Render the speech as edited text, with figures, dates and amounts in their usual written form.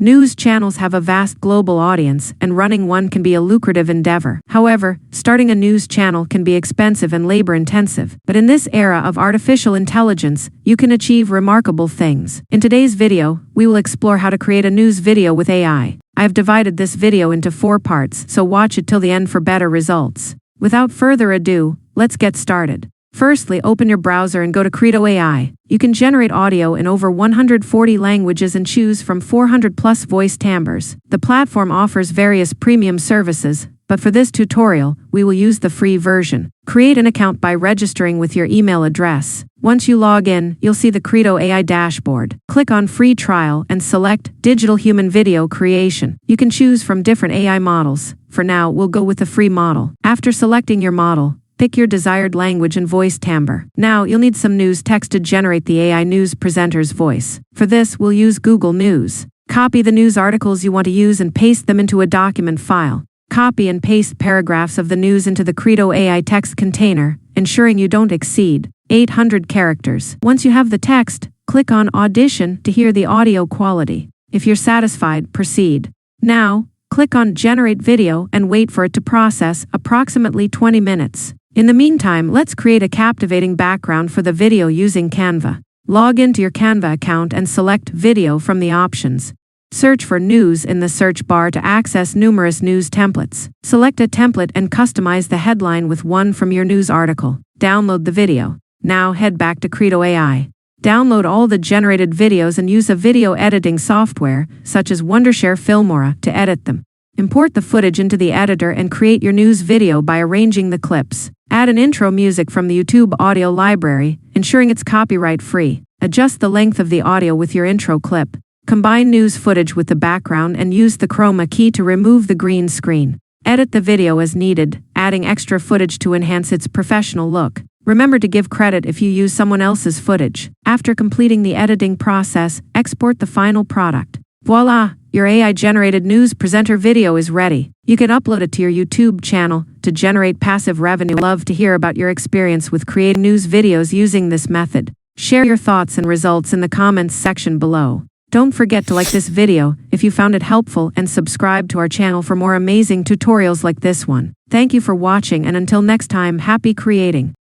News channels have a vast global audience, and running one can be a lucrative endeavor. However, starting a news channel can be expensive and labor-intensive. But in this era of artificial intelligence, you can achieve remarkable things. In today's video, we will explore how to create a news video with AI. I've divided this video into 4 parts, so watch it till the end for better results. Without further ado, let's get started. Firstly, open your browser and go to Genny AI. You can generate audio in over 140 languages and choose from 400+ voice timbres. The platform offers various premium services, but for this tutorial, we will use the free version. Create an account by registering with your email address. Once you log in, you'll see the Genny AI dashboard. Click on Free Trial and select Digital Human Video Creation. You can choose from different AI models. For now, we'll go with the free model. After selecting your model, pick your desired language and voice timbre. Now, you'll need some news text to generate the AI news presenter's voice. For this, we'll use Google News. Copy the news articles you want to use and paste them into a document file. Copy and paste paragraphs of the news into the Genny AI text container, ensuring you don't exceed 800 characters. Once you have the text, click on Audition to hear the audio quality. If you're satisfied, proceed. Now, click on Generate Video and wait for it to process, approximately 20 minutes. In the meantime, let's create a captivating background for the video using Canva. Log into your Canva account and select Video from the options. Search for News in the search bar to access numerous news templates. Select a template and customize the headline with one from your news article. Download the video. Now head back to Genny AI. Download all the generated videos and use a video editing software, such as Wondershare Filmora, to edit them. Import the footage into the editor and create your news video by arranging the clips. Add an intro music from the YouTube audio library, ensuring it's copyright-free. Adjust the length of the audio with your intro clip. Combine news footage with the background and use the chroma key to remove the green screen. Edit the video as needed, adding extra footage to enhance its professional look. Remember to give credit if you use someone else's footage. After completing the editing process, export the final product. Voila! Your AI-generated news presenter video is ready. You can upload it to your YouTube channel to generate passive revenue. Love to hear about your experience with creating news videos using this method. Share your thoughts and results in the comments section below. Don't forget to like this video if you found it helpful and subscribe to our channel for more amazing tutorials like this one. Thank you for watching, and until next time, happy creating.